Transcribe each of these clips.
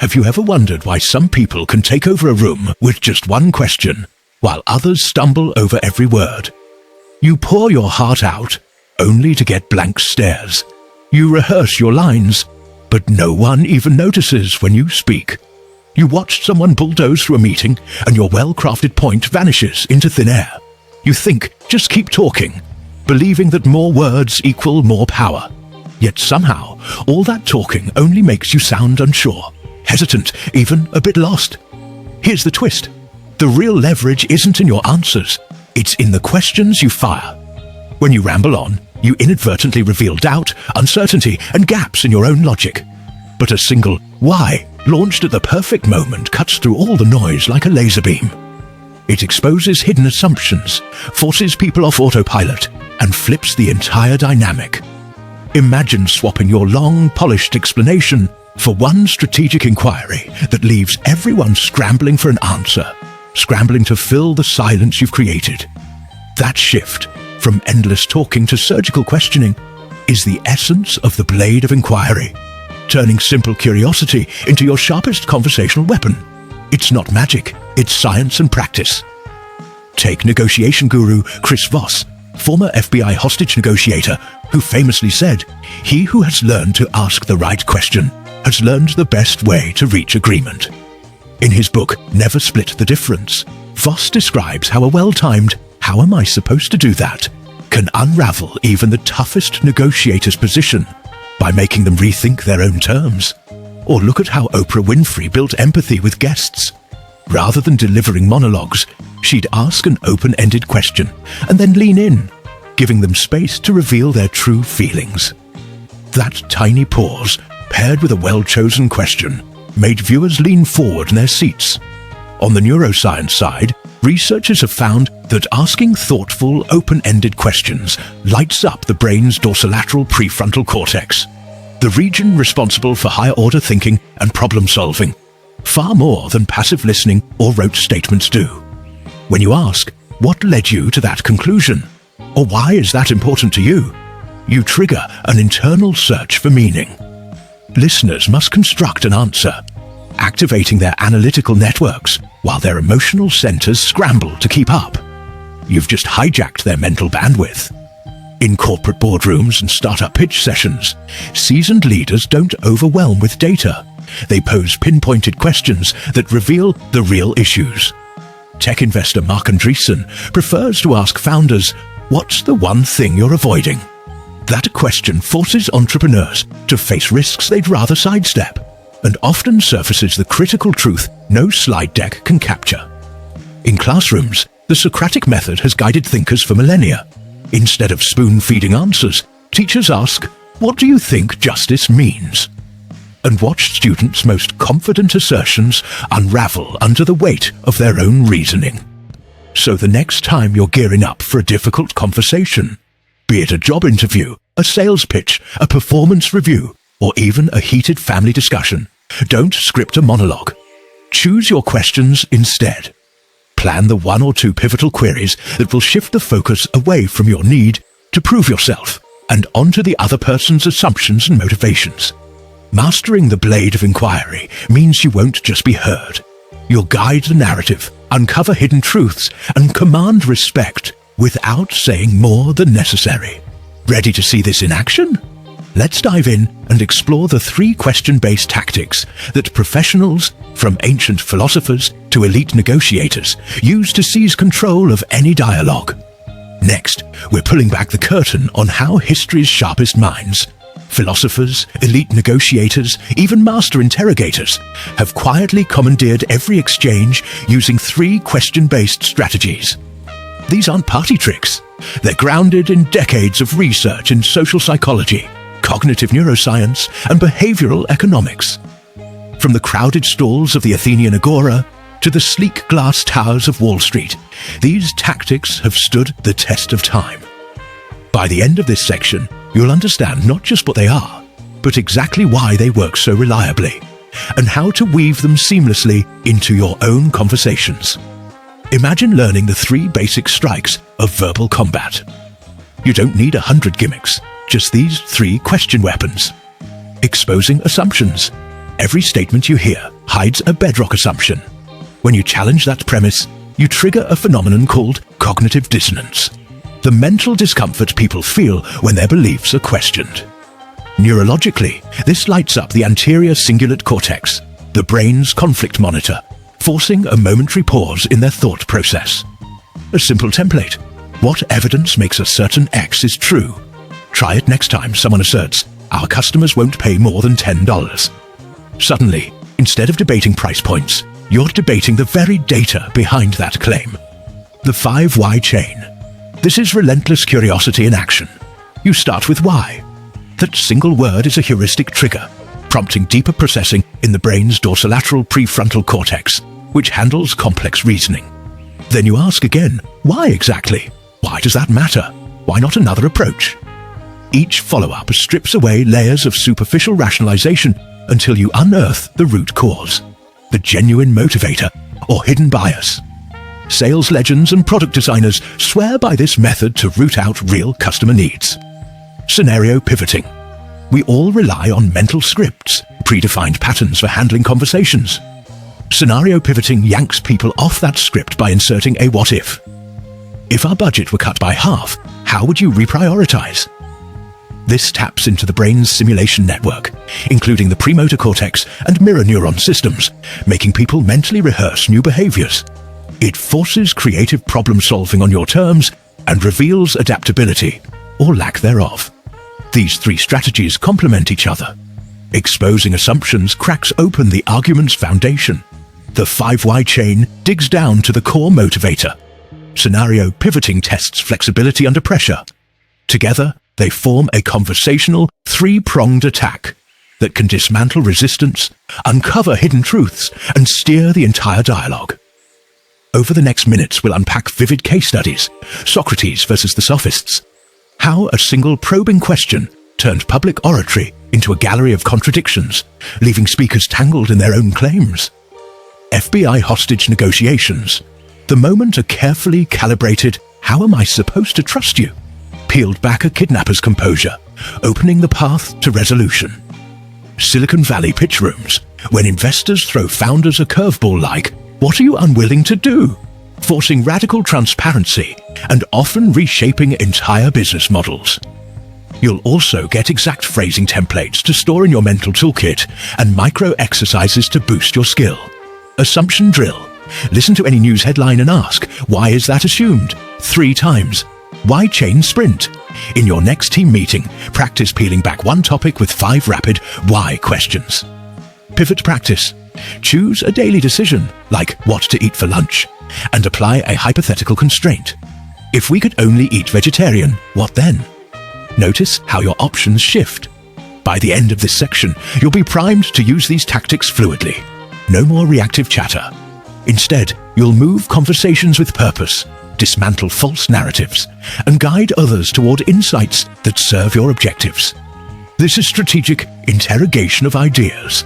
Have you ever wondered why some people can take over a room with just one question, while others stumble over every word? You pour your heart out, only to get blank stares. You rehearse your lines, but no one even notices when you speak. You watch someone bulldoze through a meeting, and your well-crafted point vanishes into thin air. You think, just keep talking, believing that more words equal more power. Yet somehow, all that talking only makes you sound unsure, hesitant, even a bit lost. Here's the twist. The real leverage isn't in your answers, it's in the questions you fire. When you ramble on, you inadvertently reveal doubt, uncertainty, and gaps in your own logic. But a single "why" launched at the perfect moment cuts through all the noise like a laser beam. It exposes hidden assumptions, forces people off autopilot, and flips the entire dynamic. Imagine swapping your long, polished explanation for one strategic inquiry that leaves everyone scrambling for an answer, scrambling to fill the silence you've created. That shift, from endless talking to surgical questioning, is the essence of the blade of inquiry, turning simple curiosity into your sharpest conversational weapon. It's not magic, it's science and practice. Take negotiation guru Chris Voss, former FBI hostage negotiator, who famously said, "He who has learned to ask the right question has learned the best way to reach agreement." In his book, Never Split the Difference, Voss describes how a well-timed "how am I supposed to do that" can unravel even the toughest negotiator's position by making them rethink their own terms. Or look at how Oprah Winfrey built empathy with guests. Rather than delivering monologues, she'd ask an open-ended question and then lean in, giving them space to reveal their true feelings. That tiny pause, paired with a well-chosen question, made viewers lean forward in their seats. On the neuroscience side, researchers have found that asking thoughtful, open-ended questions lights up the brain's dorsolateral prefrontal cortex, the region responsible for higher-order thinking and problem-solving, far more than passive listening or rote statements do. When you ask, "What led you to that conclusion?" or "Why is that important to you?" you trigger an internal search for meaning. Listeners must construct an answer, activating their analytical networks while their emotional centers scramble to keep up. You've just hijacked their mental bandwidth. In corporate boardrooms and startup pitch sessions, seasoned leaders don't overwhelm with data. They pose pinpointed questions that reveal the real issues. Tech investor Mark Andreessen prefers to ask founders, "What's the one thing you're avoiding?" That question forces entrepreneurs to face risks they'd rather sidestep, and often surfaces the critical truth no slide deck can capture. In classrooms, the Socratic method has guided thinkers for millennia. Instead of spoon-feeding answers, teachers ask, "What do you think justice means?" and watch students' most confident assertions unravel under the weight of their own reasoning. So the next time you're gearing up for a difficult conversation, be it a job interview, a sales pitch, a performance review, or even a heated family discussion, don't script a monologue. Choose your questions instead. Plan the one or two pivotal queries that will shift the focus away from your need to prove yourself and onto the other person's assumptions and motivations. Mastering the blade of inquiry means you won't just be heard. You'll guide the narrative, uncover hidden truths, and command respect without saying more than necessary. Ready to see this in action? Let's dive in and explore the 3 question-based tactics that professionals, from ancient philosophers to elite negotiators, use to seize control of any dialogue. Next, we're pulling back the curtain on how history's sharpest minds, philosophers, elite negotiators, even master interrogators, have quietly commandeered every exchange using 3 question-based strategies. These aren't party tricks. They're grounded in decades of research in social psychology, cognitive neuroscience, and behavioral economics. From the crowded stalls of the Athenian Agora to the sleek glass towers of Wall Street, these tactics have stood the test of time. By the end of this section, you'll understand not just what they are, but exactly why they work so reliably, and how to weave them seamlessly into your own conversations. Imagine learning the 3 basic strikes of verbal combat. You don't need 100 gimmicks, just these 3 question weapons. Exposing assumptions. Every statement you hear hides a bedrock assumption. When you challenge that premise, you trigger a phenomenon called cognitive dissonance, the mental discomfort people feel when their beliefs are questioned. Neurologically, this lights up the anterior cingulate cortex, the brain's conflict monitor, forcing a momentary pause in their thought process. A simple template. What evidence makes a certain X is true? Try it next time someone asserts, our customers won't pay more than $10. Suddenly, instead of debating price points, you're debating the very data behind that claim. The 5 why chain. This is relentless curiosity in action. You start with why. That single word is a heuristic trigger, prompting deeper processing in the brain's dorsolateral prefrontal cortex, which handles complex reasoning. Then you ask again, why exactly? Why does that matter? Why not another approach? Each follow-up strips away layers of superficial rationalization until you unearth the root cause, the genuine motivator or hidden bias. Sales legends and product designers swear by this method to root out real customer needs. Scenario pivoting. We all rely on mental scripts, predefined patterns for handling conversations. Scenario pivoting yanks people off that script by inserting a what if. If our budget were cut by half, how would you reprioritize? This taps into the brain's simulation network, including the premotor cortex and mirror neuron systems, making people mentally rehearse new behaviors. It forces creative problem solving on your terms and reveals adaptability, or lack thereof. These 3 strategies complement each other. Exposing assumptions cracks open the argument's foundation. The 5 why chain digs down to the core motivator. Scenario pivoting tests flexibility under pressure. Together, they form a conversational, 3-pronged attack that can dismantle resistance, uncover hidden truths, and steer the entire dialogue. Over the next minutes, we'll unpack vivid case studies, Socrates versus the sophists, how a single probing question turned public oratory into a gallery of contradictions, leaving speakers tangled in their own claims. FBI hostage negotiations, the moment a carefully calibrated, how am I supposed to trust you, peeled back a kidnapper's composure, opening the path to resolution. Silicon Valley pitch rooms, when investors throw founders a curveball like, what are you unwilling to do? Forcing radical transparency and often reshaping entire business models. You'll also get exact phrasing templates to store in your mental toolkit and micro exercises to boost your skill. Assumption drill. Listen to any news headline and ask, why is that assumed? 3 times. Why chain sprint? In your next team meeting, practice peeling back one topic with 5 rapid why questions. Pivot practice. Choose a daily decision, like what to eat for lunch, and apply a hypothetical constraint. If we could only eat vegetarian, what then? Notice how your options shift. By the end of this section, you'll be primed to use these tactics fluidly. No more reactive chatter. Instead, you'll move conversations with purpose, dismantle false narratives, and guide others toward insights that serve your objectives. This is strategic interrogation of ideas,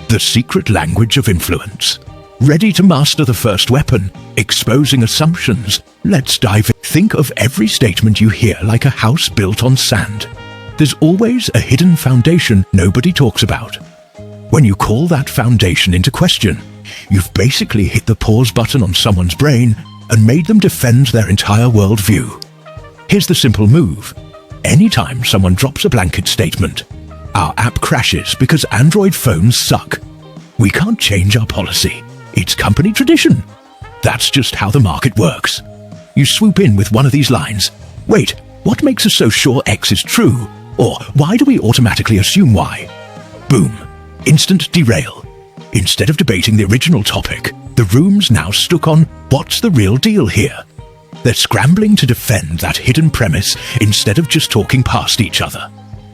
the secret language of influence. Ready to master the first weapon, exposing assumptions? Let's dive in. Think of every statement you hear like a house built on sand. There's always a hidden foundation nobody talks about. When you call that foundation into question, you've basically hit the pause button on someone's brain and made them defend their entire worldview. Here's the simple move. Anytime someone drops a blanket statement, our app crashes because Android phones suck. We can't change our policy. It's company tradition. That's just how the market works. You swoop in with one of these lines. Wait, what makes us so sure X is true? Or why do we automatically assume Y? Boom. Instant derail. Instead of debating the original topic, the room's now stuck on what's the real deal here. They're scrambling to defend that hidden premise instead of just talking past each other.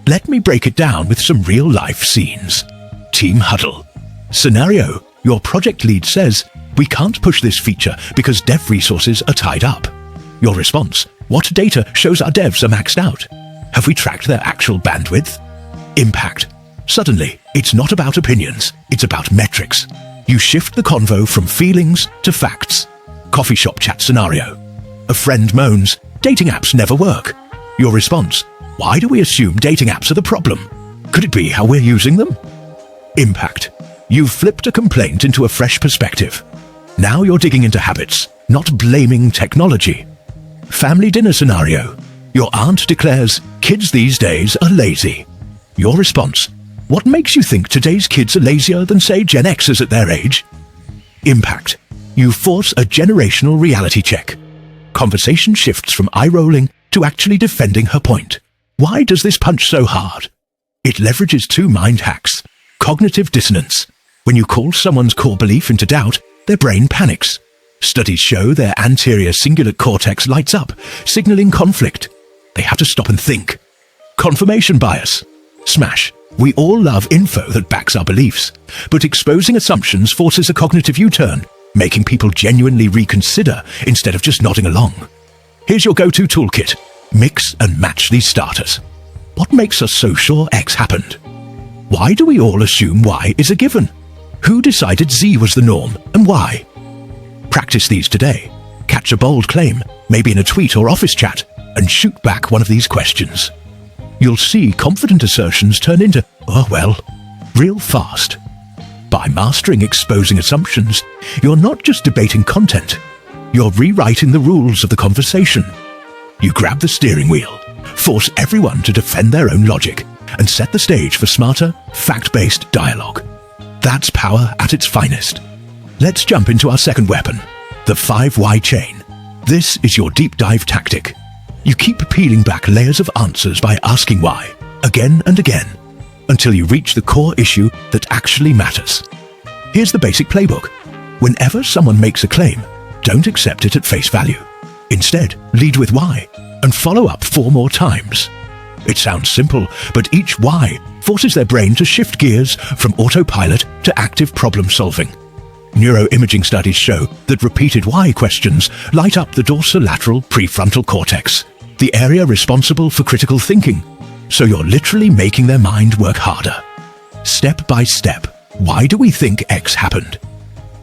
Let me break it down with some real-life scenes. Team huddle. Scenario. Your project lead says, we can't push this feature because dev resources are tied up. Your response. What data shows our devs are maxed out? Have we tracked their actual bandwidth? Impact. Suddenly, it's not about opinions, it's about metrics. You shift the convo from feelings to facts. Coffee shop chat scenario. A friend moans, dating apps never work. Your response. Why do we assume dating apps are the problem? Could it be how we're using them? Impact. You've flipped a complaint into a fresh perspective. Now you're digging into habits, not blaming technology. Family dinner scenario. Your aunt declares kids these days are lazy. Your response: what makes you think today's kids are lazier than, say, Gen Xers at their age? Impact. You force a generational reality check. Conversation shifts from eye-rolling to actually defending her point. Why does this punch so hard? It leverages two mind hacks. Cognitive dissonance. When you call someone's core belief into doubt, their brain panics. Studies show their anterior cingulate cortex lights up, signaling conflict. They have to stop and think. Confirmation bias. Smash. We all love info that backs our beliefs, but exposing assumptions forces a cognitive U-turn, making people genuinely reconsider instead of just nodding along. Here's your go-to toolkit. Mix and match these starters. What makes us so sure X happened? Why do we all assume Y is a given? Who decided Z was the norm, and why? Practice these today. Catch a bold claim, maybe in a tweet or office chat, and shoot back one of these questions. You'll see confident assertions turn into, oh well, real fast. By mastering exposing assumptions, you're not just debating content, you're rewriting the rules of the conversation. You grab the steering wheel, force everyone to defend their own logic, and set the stage for smarter, fact-based dialogue. That's power at its finest. Let's jump into our second weapon, the 5 why chain. This is your deep dive tactic. You keep peeling back layers of answers by asking why, again and again, until you reach the core issue that actually matters. Here's the basic playbook. Whenever someone makes a claim, don't accept it at face value. Instead, lead with why, and follow up 4 more times. It sounds simple, but each why forces their brain to shift gears from autopilot to active problem solving. Neuroimaging studies show that repeated why questions light up the dorsolateral prefrontal cortex, the area responsible for critical thinking, so you're literally making their mind work harder. Step by step, why do we think X happened?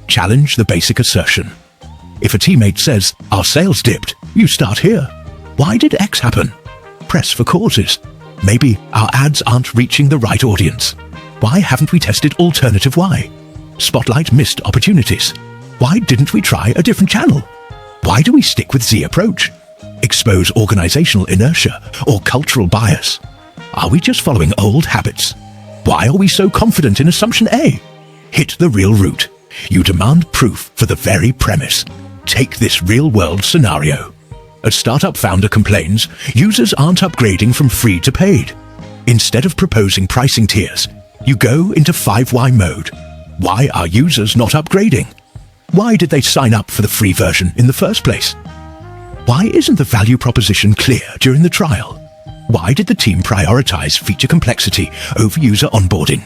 Challenge the basic assertion. If a teammate says, our sales dipped, you start here. Why did X happen? Press for causes. Maybe our ads aren't reaching the right audience. Why haven't we tested alternative Y? Spotlight missed opportunities. Why didn't we try a different channel? Why do we stick with Z approach? Expose organizational inertia or cultural bias. Are we just following old habits? Why are we so confident in assumption A? Hit the real root. You demand proof for the very premise. Take this real-world scenario. A startup founder complains users aren't upgrading from free to paid. Instead of proposing pricing tiers, you go into 5 why mode. Why are users not upgrading? Why did they sign up for the free version in the first place? Why isn't the value proposition clear during the trial? Why did the team prioritize feature complexity over user onboarding?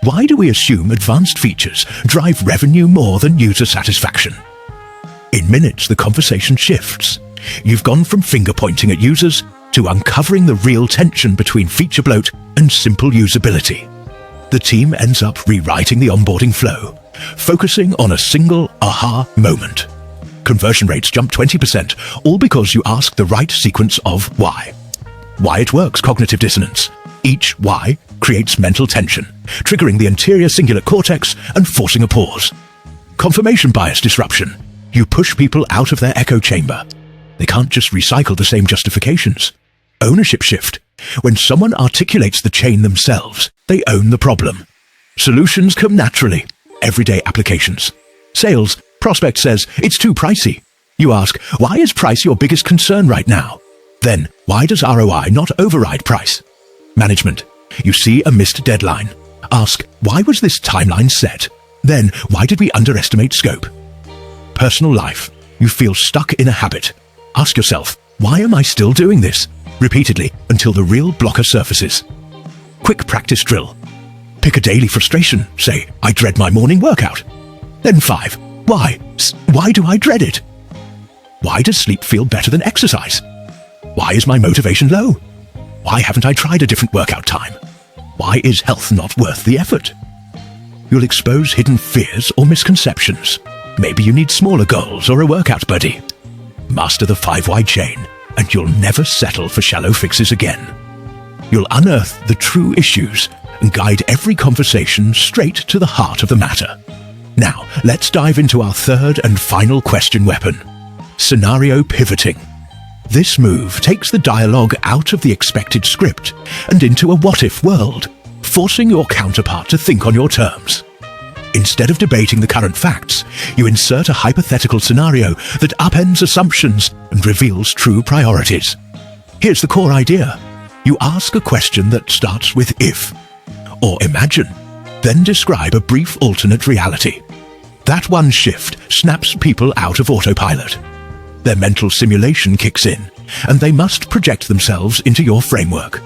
Why do we assume advanced features drive revenue more than user satisfaction? In minutes, the conversation shifts. You've gone from finger-pointing at users to uncovering the real tension between feature bloat and simple usability. The team ends up rewriting the onboarding flow, focusing on a single aha moment. Conversion rates jump 20%, all because you ask the right sequence of why. Why it works, cognitive dissonance. Each why creates mental tension, triggering the anterior cingulate cortex and forcing a pause. Confirmation bias disruption. You push people out of their echo chamber. They can't just recycle the same justifications. Ownership shift. When someone articulates the chain themselves, they own the problem. Solutions come naturally. Everyday applications. Sales. Prospect says, it's too pricey. You ask, why is price your biggest concern right now? Then, why does ROI not override price? Management. You see a missed deadline. Ask, why was this timeline set? Then, why did we underestimate scope? Personal life. You feel stuck in a habit. Ask yourself, why am I still doing this? Repeatedly until the real blocker surfaces. Quick practice drill. Pick a daily frustration. Say, I dread my morning workout. Then 5. Why? Why do I dread it? Why does sleep feel better than exercise? Why is my motivation low? Why haven't I tried a different workout time? Why is health not worth the effort? You'll expose hidden fears or misconceptions. Maybe you need smaller goals or a workout buddy. Master the 5 why chain, and you'll never settle for shallow fixes again. You'll unearth the true issues and guide every conversation straight to the heart of the matter. Now, let's dive into our third and final question weapon: scenario pivoting. This move takes the dialogue out of the expected script and into a what-if world, forcing your counterpart to think on your terms. Instead of debating the current facts, you insert a hypothetical scenario that upends assumptions and reveals true priorities. Here's the core idea. You ask a question that starts with if, or imagine, then describe a brief alternate reality. That one shift snaps people out of autopilot. Their mental simulation kicks in, and they must project themselves into your framework.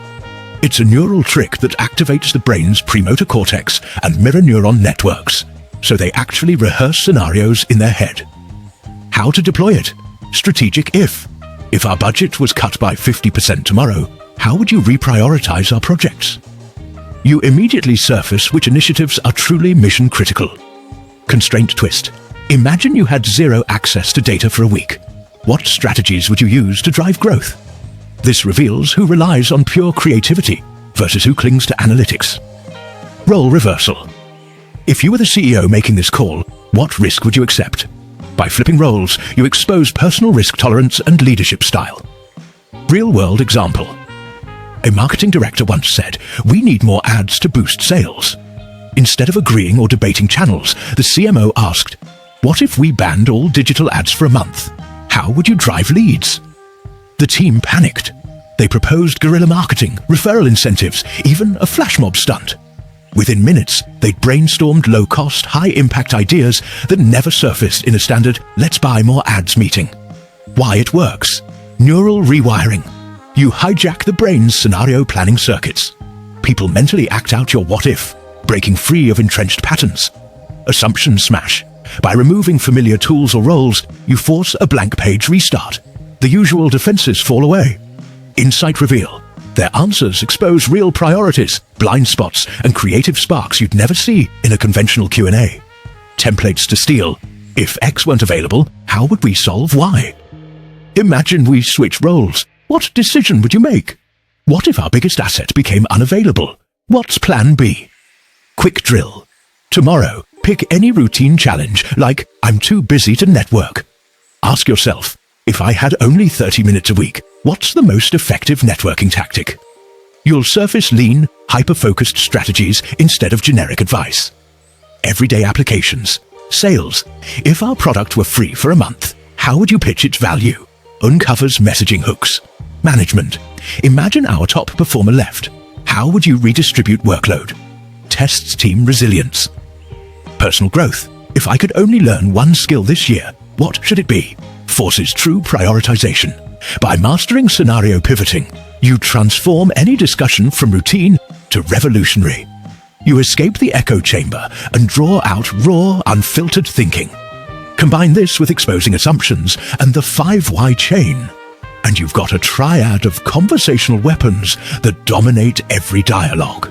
It's a neural trick that activates the brain's premotor cortex and mirror neuron networks, so they actually rehearse scenarios in their head. How to deploy it? Strategic if. If our budget was cut by 50% tomorrow, how would you reprioritize our projects? You immediately surface which initiatives are truly mission critical. Constraint twist. Imagine you had zero access to data for a week. What strategies would you use to drive growth? This reveals who relies on pure creativity versus who clings to analytics. Role reversal. If you were the CEO making this call, what risk would you accept? By flipping roles, you expose personal risk tolerance and leadership style. Real-world example. A marketing director once said, "We need more ads to boost sales." Instead of agreeing or debating channels, the CMO asked, "What if we banned all digital ads for a month? How would you drive leads?" The team panicked. They proposed guerrilla marketing, referral incentives, even a flash mob stunt. Within minutes, they'd brainstormed low-cost, high-impact ideas that never surfaced in a standard "let's buy more ads" meeting. Why it works? Neural rewiring. You hijack the brain's scenario planning circuits. People mentally act out your what-if, breaking free of entrenched patterns. Assumption smash. By removing familiar tools or roles, you force a blank page restart. The usual defenses fall away. Insight reveal. Their answers expose real priorities, blind spots, and creative sparks you'd never see in a conventional Q&A. Templates to steal. If X weren't available, how would we solve Y? Imagine we switch roles. What decision would you make? What if our biggest asset became unavailable? What's plan B? Quick drill. Tomorrow, pick any routine challenge like "I'm too busy to network." Ask yourself, if I had only 30 minutes a week, what's the most effective networking tactic? You'll surface lean, hyper-focused strategies instead of generic advice. Everyday applications. Sales. If our product were free for a month, how would you pitch its value? Uncovers messaging hooks. Management. Imagine our top performer left. How would you redistribute workload? Tests team resilience. Personal growth. If I could only learn one skill this year, what should it be? Forces true prioritization. By mastering scenario pivoting, you transform any discussion from routine to revolutionary. You escape the echo chamber and draw out raw, unfiltered thinking. Combine this with exposing assumptions and the 5 why chain, and you've got a triad of conversational weapons that dominate every dialogue.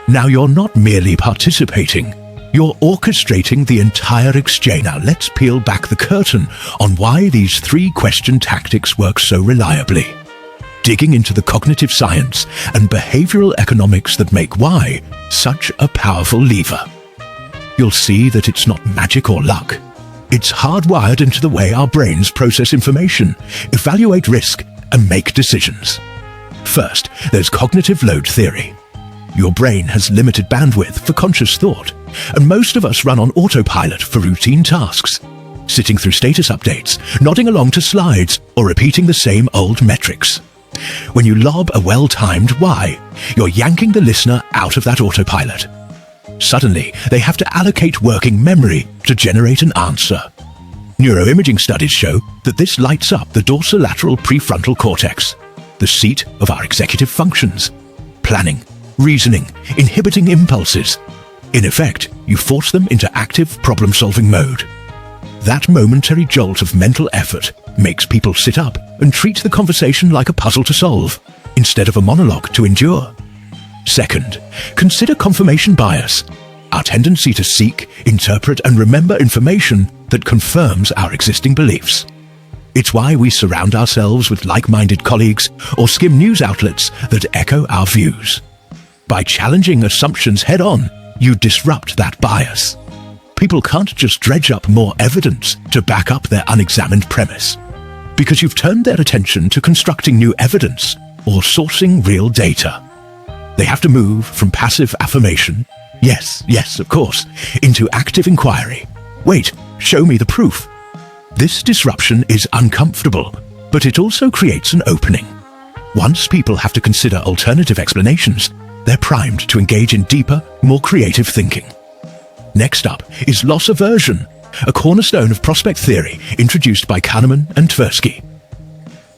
Now you're not merely participating, you're orchestrating the entire exchange. Now let's peel back the curtain on why these 3-question tactics work so reliably. Digging into the cognitive science and behavioral economics that make why such a powerful lever. You'll see that it's not magic or luck. It's hardwired into the way our brains process information, evaluate risk, and make decisions. First, there's cognitive load theory. Your brain has limited bandwidth for conscious thought, and most of us run on autopilot for routine tasks, sitting through status updates, nodding along to slides, or repeating the same old metrics. When you lob a well-timed why, you're yanking the listener out of that autopilot. Suddenly, they have to allocate working memory to generate an answer. Neuroimaging studies show that this lights up the dorsolateral prefrontal cortex, the seat of our executive functions, planning, reasoning, inhibiting impulses. In effect, you force them into active problem-solving mode. That momentary jolt of mental effort makes people sit up and treat the conversation like a puzzle to solve, instead of a monologue to endure. Second, consider confirmation bias, our tendency to seek, interpret, and remember information that confirms our existing beliefs. It's why we surround ourselves with like-minded colleagues or skim news outlets that echo our views. By challenging assumptions head-on, you disrupt that bias. People can't just dredge up more evidence to back up their unexamined premise, because you've turned their attention to constructing new evidence or sourcing real data. They have to move from passive affirmation, yes, yes, of course, into active inquiry. Wait, show me the proof. This disruption is uncomfortable, but it also creates an opening. Once people have to consider alternative explanations, they're primed to engage in deeper, more creative thinking. Next up is loss aversion, a cornerstone of prospect theory introduced by Kahneman and Tversky.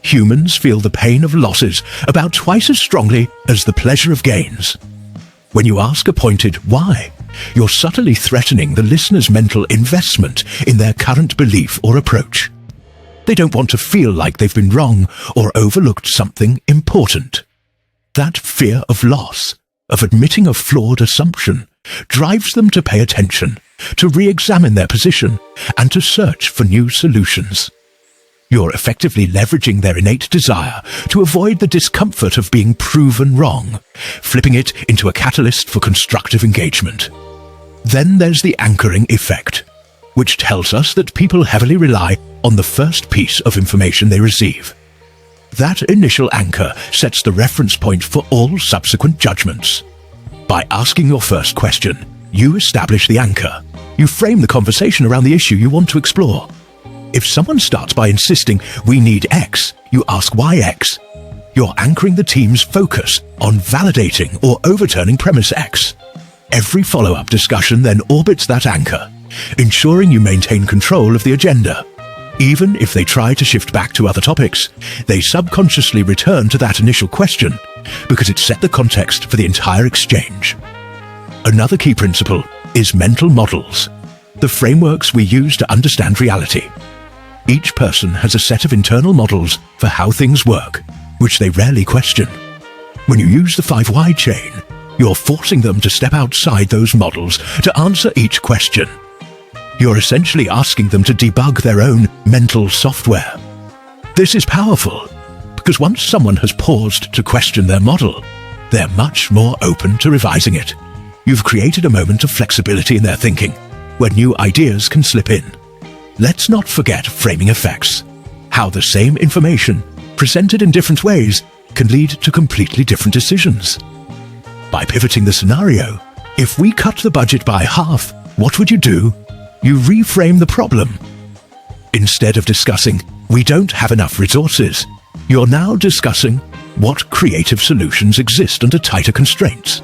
Humans feel the pain of losses about twice as strongly as the pleasure of gains. When you ask a pointed why, you're subtly threatening the listener's mental investment in their current belief or approach. They don't want to feel like they've been wrong or overlooked something important. That fear of loss, of admitting a flawed assumption, drives them to pay attention, to re-examine their position, and to search for new solutions. You're effectively leveraging their innate desire to avoid the discomfort of being proven wrong, flipping it into a catalyst for constructive engagement. Then there's the anchoring effect, which tells us that people heavily rely on the first piece of information they receive. That initial anchor sets the reference point for all subsequent judgments. By asking your first question, you establish the anchor. You frame the conversation around the issue you want to explore. If someone starts by insisting, "We need X," you ask why X. You're anchoring the team's focus on validating or overturning premise X. Every follow-up discussion then orbits that anchor, ensuring you maintain control of the agenda. Even if they try to shift back to other topics, they subconsciously return to that initial question because it set the context for the entire exchange. Another key principle is mental models, the frameworks we use to understand reality. Each person has a set of internal models for how things work, which they rarely question. When you use the 5 why chain, you're forcing them to step outside those models to answer each question. You're essentially asking them to debug their own mental software. This is powerful, because once someone has paused to question their model, they're much more open to revising it. You've created a moment of flexibility in their thinking, where new ideas can slip in. Let's not forget framing effects, how the same information, presented in different ways, can lead to completely different decisions. By pivoting the scenario, if we cut the budget by half, what would you do? You reframe the problem. Instead of discussing, "We don't have enough resources," you're now discussing what creative solutions exist under tighter constraints.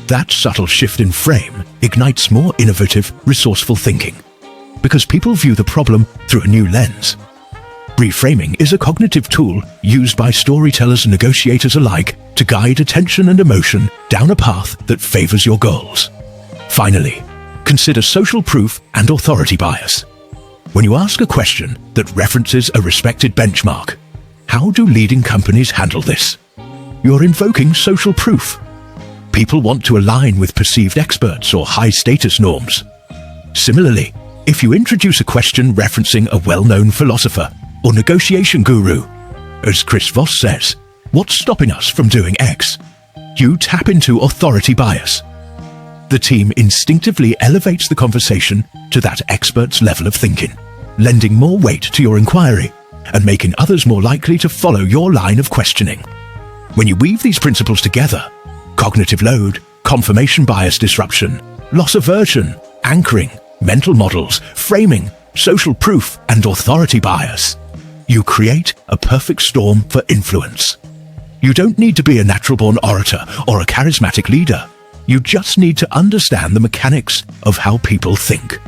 That subtle shift in frame ignites more innovative, resourceful thinking, because people view the problem through a new lens. Reframing is a cognitive tool used by storytellers and negotiators alike to guide attention and emotion down a path that favors your goals. Finally, consider social proof and authority bias. When you ask a question that references a respected benchmark, how do leading companies handle this? You're invoking social proof. People want to align with perceived experts or high-status norms. Similarly, if you introduce a question referencing a well-known philosopher or negotiation guru, as Chris Voss says, "What's stopping us from doing X?" you tap into authority bias. The team instinctively elevates the conversation to that expert's level of thinking, lending more weight to your inquiry and making others more likely to follow your line of questioning. When you weave these principles together, cognitive load, confirmation bias disruption, loss aversion, anchoring, mental models, framing, social proof, and authority bias, you create a perfect storm for influence. You don't need to be a natural-born orator or a charismatic leader. You just need to understand the mechanics of how people think.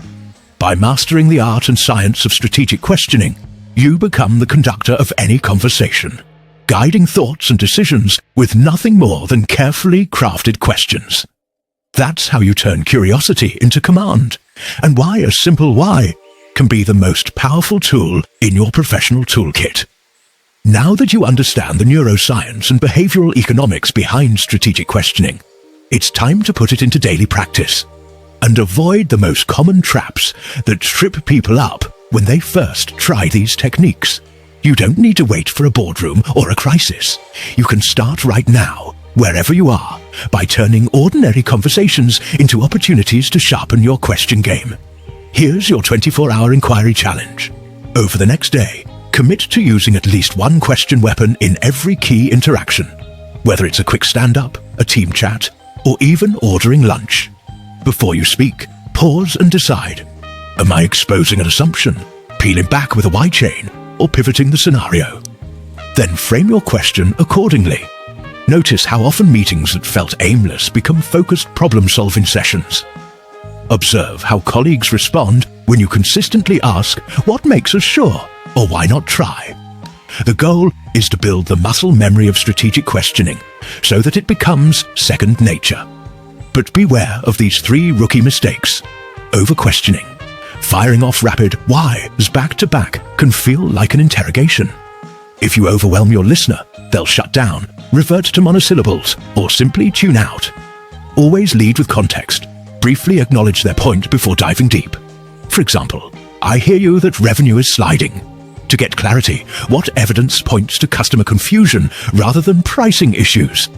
By mastering the art and science of strategic questioning, you become the conductor of any conversation, guiding thoughts and decisions with nothing more than carefully crafted questions. That's how you turn curiosity into command, and why a simple why can be the most powerful tool in your professional toolkit. Now that you understand the neuroscience and behavioral economics behind strategic questioning, it's time to put it into daily practice and avoid the most common traps that trip people up when they first try these techniques. You don't need to wait for a boardroom or a crisis. You can start right now wherever you are, by turning ordinary conversations into opportunities to sharpen your question game. Here's your 24-hour inquiry challenge. Over the next day, commit to using at least one question weapon in every key interaction, whether it's a quick stand-up, a team chat, or even ordering lunch. Before you speak, pause and decide. Am I exposing an assumption, peeling back with a why chain, or pivoting the scenario? Then frame your question accordingly. Notice how often meetings that felt aimless become focused problem-solving sessions. Observe how colleagues respond when you consistently ask, "What makes us sure?" or "Why not try?" The goal is to build the muscle memory of strategic questioning so that it becomes second nature. But beware of these 3 rookie mistakes. Over-questioning. Firing off rapid whys back-to-back can feel like an interrogation. If you overwhelm your listener, they'll shut down, revert to monosyllables, or simply tune out. Always lead with context. Briefly acknowledge their point before diving deep. For example, "I hear you that revenue is sliding." To get clarity, what evidence points to customer confusion rather than pricing issues?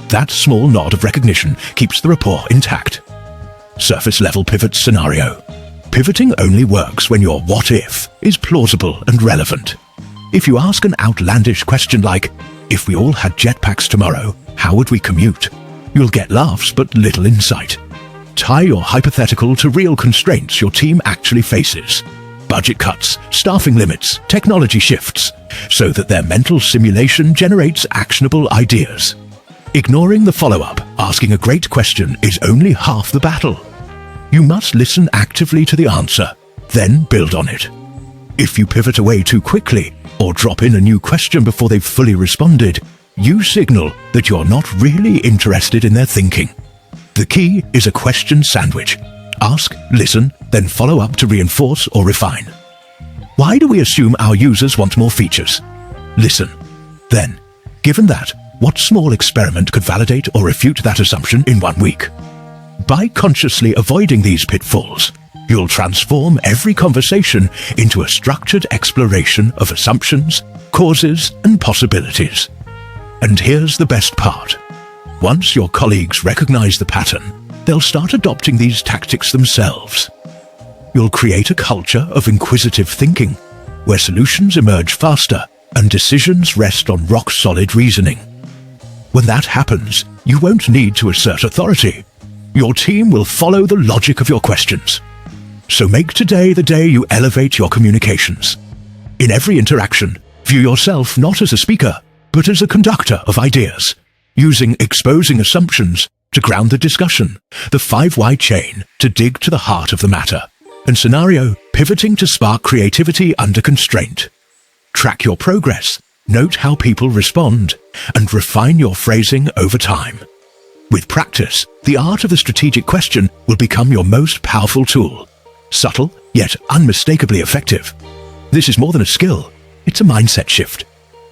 That small nod of recognition keeps the rapport intact. Surface-level pivot scenario. Pivoting only works when your "what if" is plausible and relevant. If you ask an outlandish question like, "If we all had jetpacks tomorrow, how would we commute?" you'll get laughs but little insight. Tie your hypothetical to real constraints your team actually faces. Budget cuts, staffing limits, technology shifts, so that their mental simulation generates actionable ideas. Ignoring the follow-up, asking a great question, is only half the battle. You must listen actively to the answer, then build on it. If you pivot away too quickly, or drop in a new question before they've fully responded, you signal that you're not really interested in their thinking. The key is a question sandwich. Ask, listen, then follow up to reinforce or refine. Why do we assume our users want more features? Listen. Then, given that, what small experiment could validate or refute that assumption in 1 week? By consciously avoiding these pitfalls, you'll transform every conversation into a structured exploration of assumptions, causes, and possibilities. And here's the best part. Once your colleagues recognize the pattern, they'll start adopting these tactics themselves. You'll create a culture of inquisitive thinking, where solutions emerge faster and decisions rest on rock-solid reasoning. When that happens, you won't need to assert authority. Your team will follow the logic of your questions. So make today the day you elevate your communications. In every interaction, view yourself not as a speaker, but as a conductor of ideas, using exposing assumptions to ground the discussion, the 5 why chain to dig to the heart of the matter, and scenario pivoting to spark creativity under constraint. Track your progress, note how people respond, and refine your phrasing over time. With practice, the art of the strategic question will become your most powerful tool. Subtle, yet unmistakably effective. This is more than a skill, it's a mindset shift.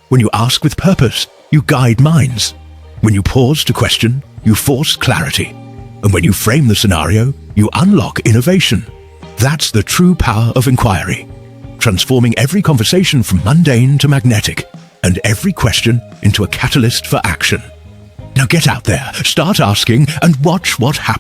When you ask with purpose, you guide minds. When you pause to question, you force clarity. And when you frame the scenario, you unlock innovation. That's the true power of inquiry, transforming every conversation from mundane to magnetic, and every question into a catalyst for action. Now get out there, start asking, and watch what happens.